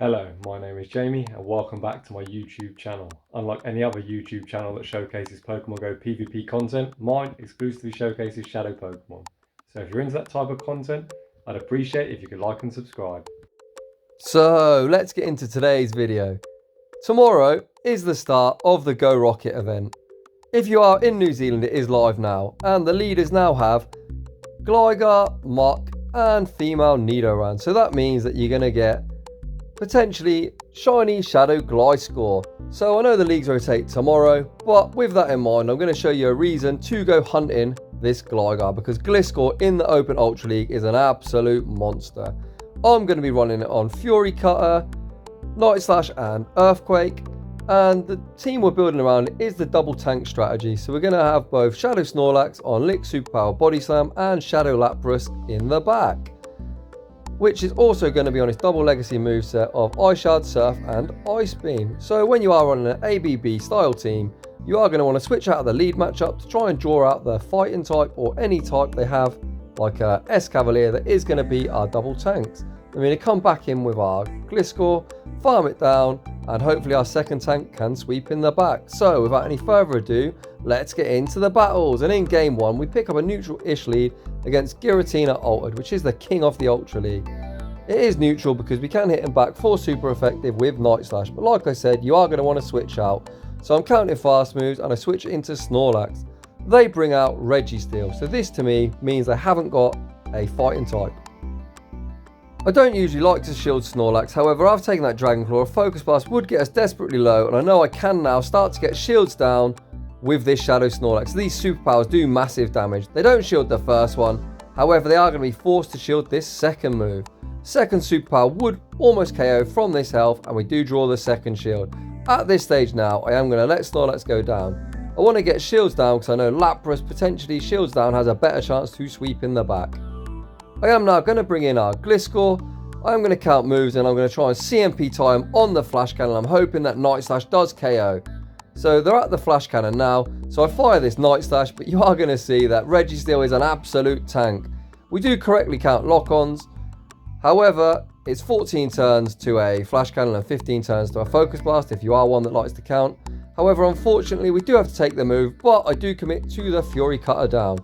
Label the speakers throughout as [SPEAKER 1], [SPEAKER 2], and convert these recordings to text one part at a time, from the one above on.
[SPEAKER 1] Hello, my name is Jamie and welcome back to my YouTube channel. Unlike any other YouTube channel that showcases Pokemon Go PvP content, mine exclusively showcases Shadow Pokemon. So if you're into that type of content, I'd appreciate if you could like and subscribe.
[SPEAKER 2] So let's get into today's video. Tomorrow is the start of the Go Rocket event. If you are in New Zealand, it is live now, and the leaders now have Gligar, Mach, and female Nidoran. So that means that you're going to get potentially shiny Shadow Gliscor. So I know the leagues rotate tomorrow, but with that in mind, I'm going to show you a reason to go hunting this Gligar, because Gliscor in the Open Ultra League is an absolute monster. I'm going to be running it on Fury Cutter, Night Slash and Earthquake, and the team we're building around is the double tank strategy. So we're going to have both Shadow Snorlax on Lick Superpower Body Slam and Shadow Lapras in the back, which is also going to be on his double legacy moveset of Ice Shard, Surf and Ice Beam. So when you are running an ABB style team, you are going to want to switch out of the lead matchup to try and draw out the fighting type or any type they have, like a S-Cavalier that is going to be our double tanks. I'm going to come back in with our Gliscor, farm it down, and hopefully our second tank can sweep in the back. So without any further ado, let's get into the battles. And in game one, we pick up a neutral-ish lead against Giratina Altered, which is the king of the Ultra League. It is neutral because we can hit him back for super effective with Night Slash, but like I said, you are going to want to switch out. So I'm counting fast moves and I switch into Snorlax. They bring out Registeel, so this to me means they haven't got a fighting type. I don't usually like to shield Snorlax, however after taking that Dragon Claw, a Focus Blast would get us desperately low, and I know I can now start to get shields down with this Shadow Snorlax. These superpowers do massive damage. They don't shield the first one, however they are going to be forced to shield this second move. Second superpower would almost KO from this health, and we do draw the second shield. At this stage now, I am going to let Snorlax go down. I want to get shields down because I know Lapras potentially shields down has a better chance to sweep in the back. I am now going to bring in our Gliscor. I am going to count moves and I'm going to try and CMP time on the Flash Cannon. I'm hoping that Night Slash does KO. So they're at the Flash Cannon now. So I fire this Night Slash, but you are going to see that Registeel is an absolute tank. We do correctly count lock-ons. However, it's 14 turns to a Flash Cannon and 15 turns to a Focus Blast if you are one that likes to count. However, unfortunately, we do have to take the move, but I do commit to the Fury Cutter down.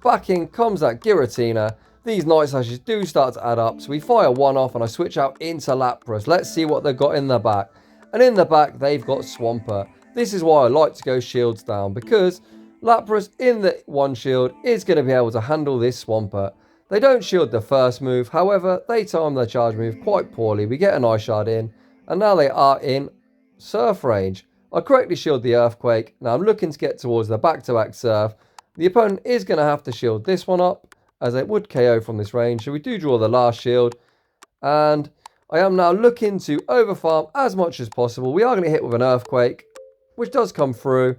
[SPEAKER 2] Back in comes that Giratina. These Night Slashes do start to add up, so we fire one off and I switch out into Lapras. Let's see what they've got in the back. And in the back, they've got Swampert. This is why I like to go shields down, because Lapras in the one shield is going to be able to handle this Swampert. They don't shield the first move, however, they time their charge move quite poorly. We get an Ice Shard in, and now they are in Surf range. I correctly shield the Earthquake. Now I'm looking to get towards the back-to-back Surf. The opponent is going to have to shield this one up, as it would KO from this range. So we do draw the last shield. And I am now looking to overfarm as much as possible. We are going to hit with an Earthquake, which does come through.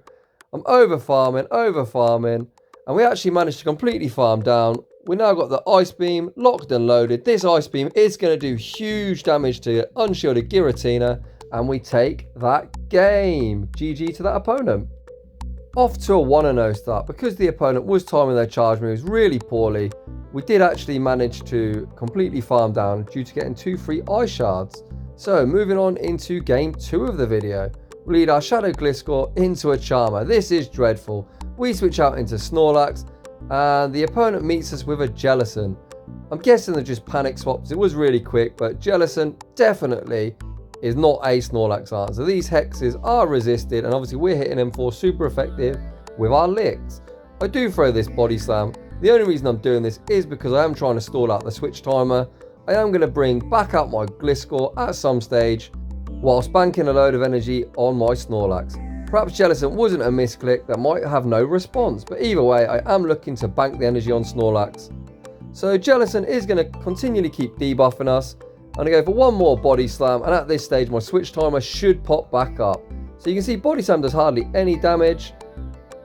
[SPEAKER 2] I'm overfarming. And we actually managed to completely farm down. We now got the Ice Beam locked and loaded. This Ice Beam is going to do huge damage to unshielded Giratina. And we take that game. GG to that opponent. Off to a 1-0 start. Because the opponent was timing their charge moves really poorly, we did actually manage to completely farm down due to getting 2 free Ice Shards. So moving on into game 2 of the video, we lead our Shadow Gliscor into a Charmer. This is dreadful. We switch out into Snorlax and the opponent meets us with a Jellicent. I'm guessing they're just panic swaps. It was really quick, but Jellicent definitely is not a Snorlax answer. These hexes are resisted, and obviously we're hitting them for super effective with our licks. I do throw this Body Slam. The only reason I'm doing this is because I am trying to stall out the switch timer. I am going to bring back out my Gliscor at some stage, whilst banking a load of energy on my Snorlax. Perhaps Jellicent wasn't a misclick that might have no response, but either way, I am looking to bank the energy on Snorlax. So Jellicent is going to continually keep debuffing us. I'm going to go for one more Body Slam, and at this stage my switch timer should pop back up. So you can see Body Slam does hardly any damage.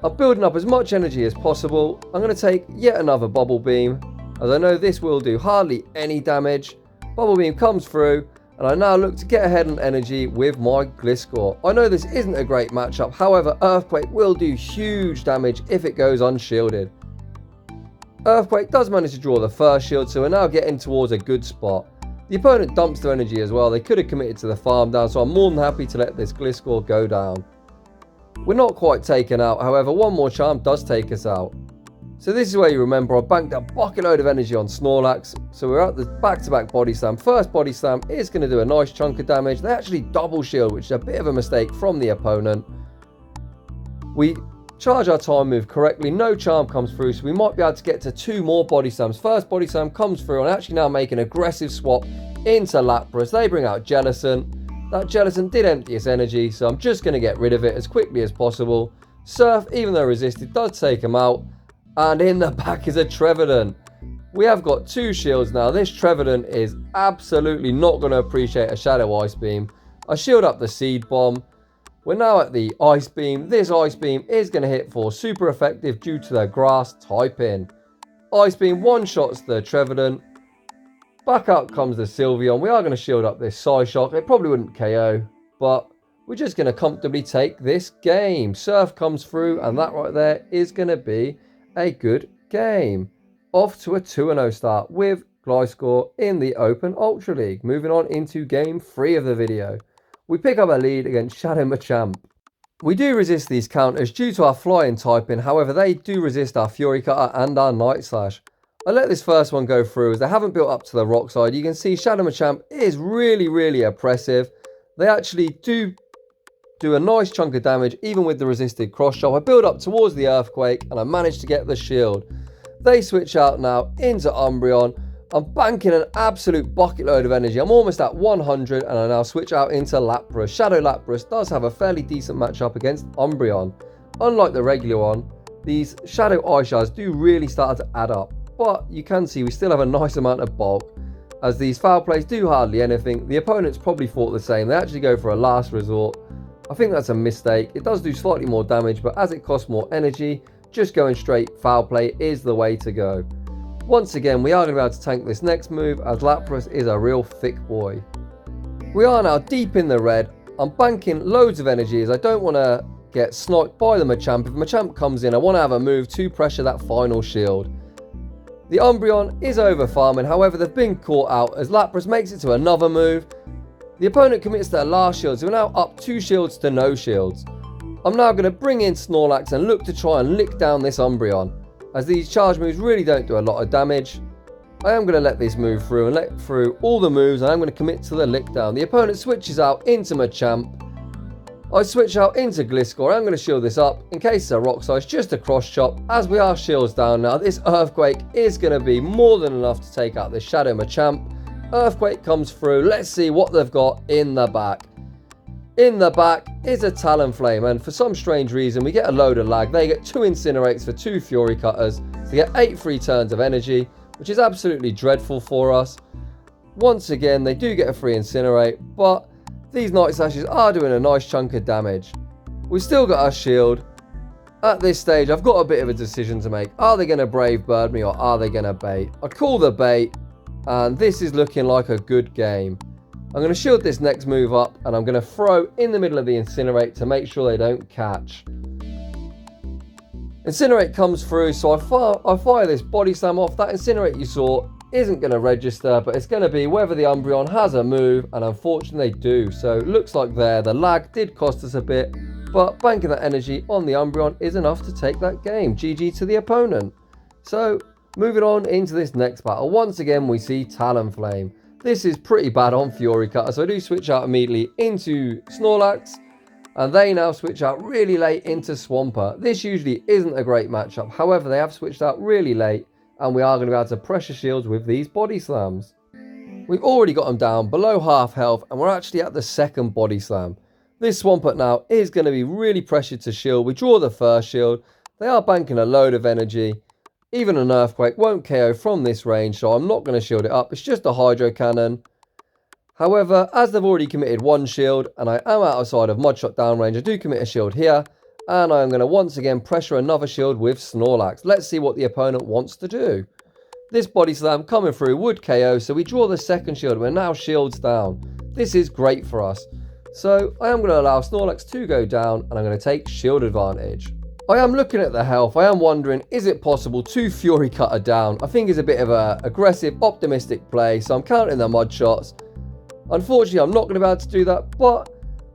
[SPEAKER 2] I'm building up as much energy as possible. I'm going to take yet another Bubble Beam, as I know this will do hardly any damage. Bubble Beam comes through, and I now look to get ahead on energy with my Gliscor. I know this isn't a great matchup, however Earthquake will do huge damage if it goes unshielded. Earthquake does manage to draw the first shield, so we're now getting towards a good spot. The opponent dumps their energy as well. They could have committed to the farm down, so I'm more than happy to let this Gliscor go down. We're not quite taken out, however, one more charm does take us out. So this is where you remember I banked a bucket load of energy on Snorlax, so we're at the back-to-back body slam. First body slam is going to do a nice chunk of damage. They actually double shield, which is a bit of a mistake from the opponent. We charge our time move correctly, no charm comes through, so we might be able to get to 2 more body slams. First body slam comes through and actually now make an aggressive swap into Lapras. They bring out Jellicent. That Jellicent did empty its energy, so I'm just going to get rid of it as quickly as possible. Silph, even though resisted, does take him out. And in the back is a Trevenant. We have got 2 shields now. This Trevenant is absolutely not going to appreciate a Shadow Ice Beam. I shield up the Seed Bomb. We're now at the Ice Beam. This Ice Beam is going to hit for super effective due to the grass type in. Ice Beam one-shots the Trevenant. Back out comes the Sylveon. We are going to shield up this Psyshock. It probably wouldn't KO, but we're just going to comfortably take this game. Surf comes through, and that right there is going to be a good game. Off to a 2-0 start with Gliscor in the Open Ultra League. Moving on into game 3 of the video. We pick up a lead against Shadow Machamp. We do resist these counters due to our flying typing, however they do resist our Fury Cutter and our Night Slash. I let this first one go through as they haven't built up to the rock side. You can see Shadow Machamp is really oppressive. They actually do a nice chunk of damage even with the resisted cross chop. I build up towards the Earthquake and I managed to get the shield. They switch out now into Umbreon. I'm banking an absolute bucket load of energy. I'm almost at 100 and I now switch out into Lapras. Shadow Lapras does have a fairly decent matchup against Umbreon. Unlike the regular one, these Shadow Ice Shards do really start to add up. But you can see we still have a nice amount of bulk as these foul plays do hardly anything. The opponents probably thought the same. They actually go for a last resort. I think that's a mistake. It does do slightly more damage, but as it costs more energy, just going straight foul play is the way to go. Once again, we are going to be able to tank this next move as Lapras is a real thick boy. We are now deep in the red. I'm banking loads of energy as I don't want to get sniped by the Machamp. If Machamp comes in, I want to have a move to pressure that final shield. The Umbreon is over farming, however they've been caught out as Lapras makes it to another move. The opponent commits their last shield, so we're now up 2 shields to no shields. I'm now going to bring in Snorlax and look to try and lick down this Umbreon, as these charge moves really don't do a lot of damage. I am going to let this move through and let through all the moves, and I'm going to commit to the lick down. The opponent switches out into Machamp. I switch out into Gliscor. I'm going to shield this up in case it's a rock size, just a cross chop. As we are shields down now, this Earthquake is going to be more than enough to take out this Shadow Machamp. Earthquake comes through. Let's see what they've got in the back. In the back is a Talonflame, and for some strange reason we get a load of lag. They get 2 Incinerates for 2 Fury Cutters to get 8 free turns of energy, which is absolutely dreadful for us. Once again, they do get a free Incinerate, but these Night Slashes are doing a nice chunk of damage. We've still got our shield. At this stage, I've got a bit of a decision to make. Are they going to Brave Bird me or are they going to bait? I call the bait, and this is looking like a good game. I'm going to shield this next move up and I'm going to throw in the middle of the Incinerate to make sure they don't catch. Incinerate comes through, so I fire this Body Slam off. That Incinerate you saw isn't going to register, but it's going to be whether the Umbreon has a move, and unfortunately they do. So it looks like there, the lag did cost us a bit, but banking that energy on the Umbreon is enough to take that game. GG to the opponent. So moving on into this next battle, once again we see Talonflame. This is pretty bad on Fury Cutter, so I do switch out immediately into Snorlax, and they now switch out really late into Swampert. This usually isn't a great matchup, however they have switched out really late, and we are going to be able to pressure shields with these Body Slams. We've already got them down below half health, and we're actually at the second Body Slam. This Swampert now is going to be really pressured to shield. We draw the first shield. They are banking a load of energy. Even an Earthquake won't KO from this range, so I'm not going to shield it up. It's just a Hydro Cannon. However, as they've already committed one shield, and I am outside of Mud Shot down range, I do commit a shield here, and I am going to once again pressure another shield with Snorlax. Let's see what the opponent wants to do. This Body Slam coming through would KO, so we draw the second shield. We're now shields down. This is great for us. So I am going to allow Snorlax to go down, and I'm going to take shield advantage. I am looking at the health. I am wondering, is it possible to Fury Cutter down? I think it's a bit of a aggressive, optimistic play, so I'm counting the mud shots. Unfortunately, I'm not going to be able to do that, but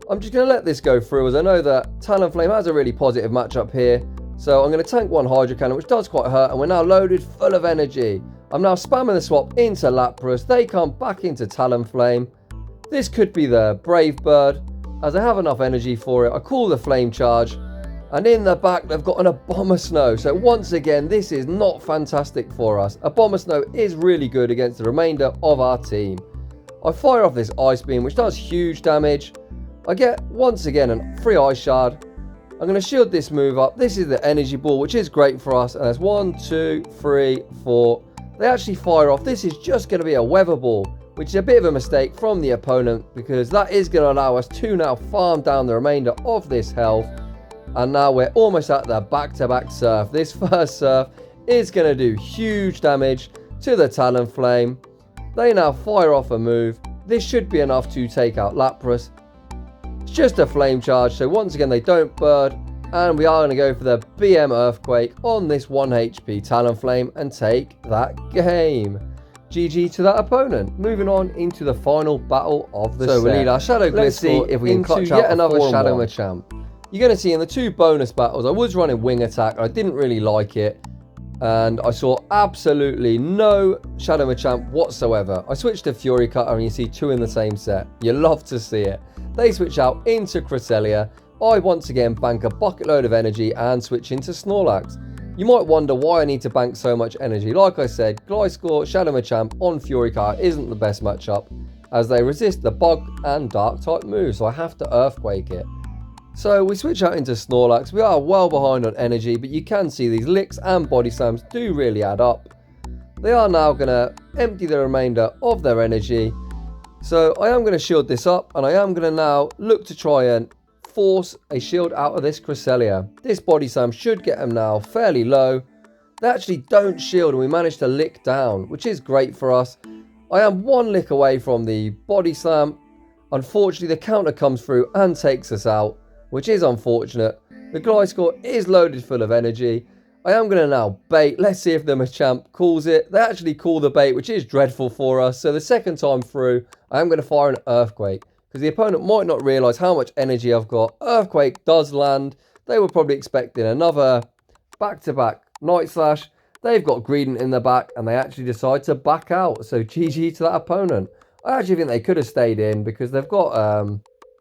[SPEAKER 2] I'm just going to let this go through, as I know that Talonflame has a really positive matchup here. So I'm going to tank one Hydro Cannon, which does quite hurt, and we're now loaded full of energy. I'm now spamming the swap into Lapras. They come back into Talonflame. This could be the Brave Bird, as I have enough energy for it. I call the Flame Charge. And in the back, they've got an Abomasnow. So once again, this is not fantastic for us. Abomasnow is really good against the remainder of our team. I fire off this Ice Beam, which does huge damage. I get, once again, a free Ice Shard. I'm going to shield this move up. This is the Energy Ball, which is great for us. And that's 1, 2, 3, 4. They actually fire off. This is just going to be a Weather Ball, which is a bit of a mistake from the opponent, because that is going to allow us to now farm down the remainder of this health. And now we're almost at the back-to-back Surf. This first Surf is going to do huge damage to the Talonflame. They now fire off a move. This should be enough to take out Lapras. It's just a Flame Charge, so once again they don't bird. And we are going to go for the BM Earthquake on this 1 HP Talonflame and take that game. GG to that opponent. Moving on into the final battle of the set. So we need our Shadow Gliscor. Let's see if we can clutch out yet another Shadow Machamp. You're going to see in the 2 bonus battles, I was running Wing Attack. I didn't really like it. And I saw absolutely no Shadow Machamp whatsoever. I switched to Fury Cutter and you see 2 in the same set. You love to see it. They switch out into Cresselia. I once again bank a bucket load of energy and switch into Snorlax. You might wonder why I need to bank so much energy. Like I said, Gliscor, Shadow Machamp on Fury Cutter isn't the best matchup, as they resist the Bug and Dark type moves, so I have to Earthquake it. So we switch out into Snorlax. We are well behind on energy, but you can see these licks and body slams do really add up. They are now going to empty the remainder of their energy. So I am going to shield this up, and I am going to now look to try and force a shield out of this Cresselia. This body slam should get them now fairly low. They actually don't shield, and we managed to lick down, which is great for us. I am 1 lick away from the body slam. Unfortunately, the counter comes through and takes us out, which is unfortunate. The Gliscor is loaded full of energy. I am going to now bait. Let's see if the Machamp calls it. They actually call the bait, which is dreadful for us. So the second time through, I am going to fire an Earthquake, because the opponent might not realise how much energy I've got. Earthquake does land. They were probably expecting another back-to-back Night Slash. They've got Greedent in the back, and they actually decide to back out. So GG to that opponent. I actually think they could have stayed in, because they've got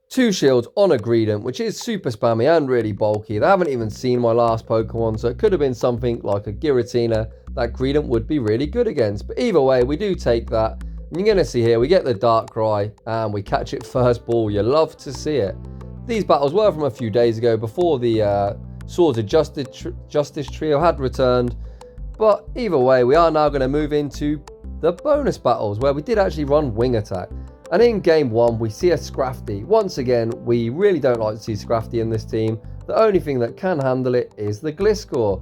[SPEAKER 2] 2 shields on a Greedent, which is super spammy and really bulky. They haven't even seen my last Pokemon, so it could have been something like a Giratina that Greedent would be really good against. But either way, we do take that. And you're going to see here, we get the Darkrai, and we catch it first ball. You love to see it. These battles were from a few days ago, before the Swords of Justice trio had returned. But either way, we are now going to move into the bonus battles, where we did actually run Wing Attack. And in game 1, we see a Scrafty. Once again, we really don't like to see Scrafty in this team. The only thing that can handle it is the Gliscor.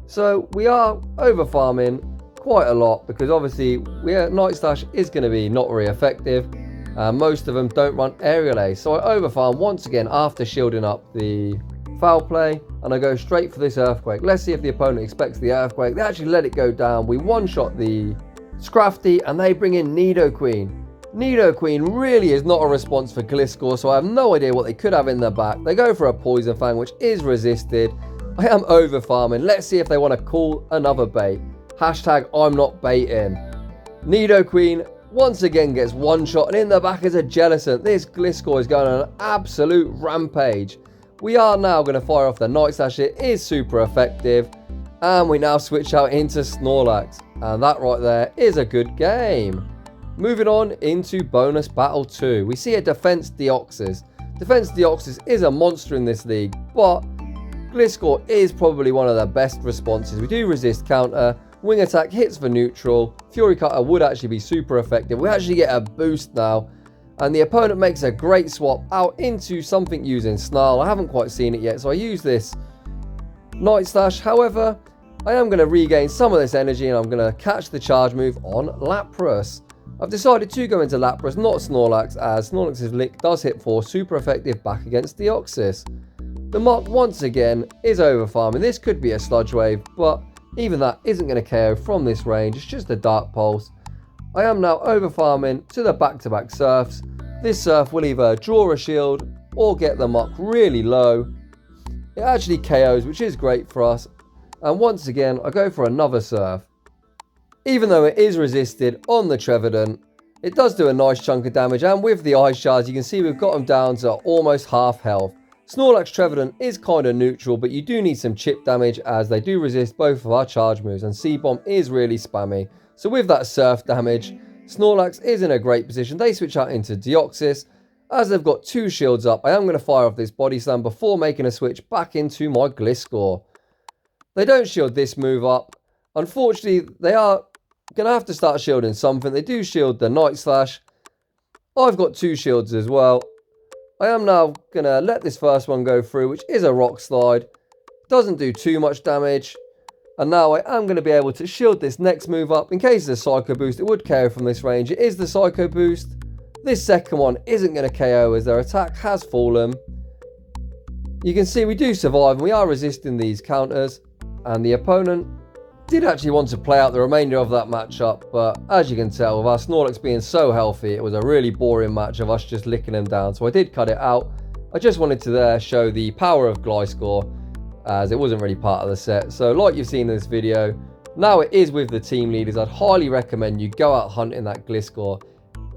[SPEAKER 2] So we are over farming quite a lot, because obviously Night Slash is going to be not very effective. Most of them don't run Aerial Ace. So I over farm once again after shielding up the Foul Play. And I go straight for this Earthquake. Let's see if the opponent expects the Earthquake. They actually let it go down. We one-shot the Scrafty, and they bring in Nidoqueen. Nidoqueen really is not a response for Gliscor, so I have no idea what they could have in their back. They go for a Poison Fang, which is resisted. I am over farming. Let's see if they want to call another bait. Hashtag I'm not baiting. Nidoqueen once again gets one shot, and in the back is a Jellicent. This Gliscor is going on an absolute rampage. We are now going to fire off the Night Slash. It is super effective. And we now switch out into Snorlax. And that right there is a good game. Moving on into bonus battle 2. We see a Defense Deoxys. Defense Deoxys is a monster in this league, but Gliscor is probably one of the best responses. We do resist counter. Wing Attack hits for neutral. Fury Cutter would actually be super effective. We actually get a boost now. And the opponent makes a great swap out into something using Snarl. I haven't quite seen it yet, so I use this Night Slash. However, I am going to regain some of this energy, and I'm going to catch the charge move on Lapras. I've decided to go into Lapras, not Snorlax, as Snorlax's Lick does hit for super effective back against Deoxys. The mock once again is overfarming. This could be a sludge wave, but even that isn't going to KO from this range. It's just a dark pulse. I am now overfarming to the back-to-back surfs. This surf will either draw a shield or get the mock really low. It actually KOs, which is great for us. And once again, I go for another surf. Even though it is resisted on the Trevenant, it does do a nice chunk of damage. And with the ice shards, you can see we've got them down to almost half health. Snorlax Trevenant is kind of neutral, but you do need some chip damage as they do resist both of our charge moves. And C-Bomb is really spammy. So with that surf damage, Snorlax is in a great position. They switch out into Deoxys. As they've got 2 shields up, I am going to fire off this Body Slam before making a switch back into my Gliscor. They don't shield this move up. Unfortunately, they are going to have to start shielding something. They do shield the Night Slash. I've got 2 shields as well. I am now going to let this first one go through, which is a Rock Slide. Doesn't do too much damage. And now I am going to be able to shield this next move up. In case it's a Psycho Boost, it would KO from this range. It is the Psycho Boost. This second one isn't going to KO as their attack has fallen. You can see we do survive and we are resisting these counters. And the opponent did actually want to play out the remainder of that matchup, but as you can tell, with our Snorlax being so healthy, it was a really boring match of us just licking him down. So I did cut it out. I just wanted to there show the power of Gliscor, as it wasn't really part of the set. So like you've seen in this video, now it is with the team leaders. I'd highly recommend you go out hunting that Gliscor.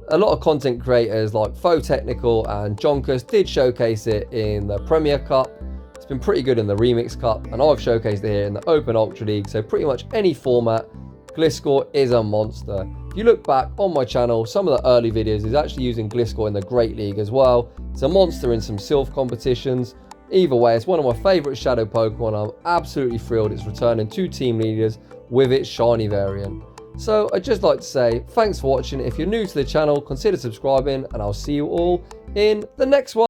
[SPEAKER 2] A lot of content creators like Faux Technical and Jonkus did showcase it in the Premier Cup. It's been pretty good in the Remix Cup, and I've showcased it here in the Open Ultra League. So pretty much any format, Gliscor is a monster. If you look back on my channel, some of the early videos is actually using Gliscor in the Great League as well. It's a monster in some silph competitions. Either way, it's one of my favourite Shadow Pokemon. I'm absolutely thrilled it's returning to team leaders with its shiny variant. So I'd just like to say thanks for watching. If you're new to the channel, consider subscribing, and I'll see you all in the next one.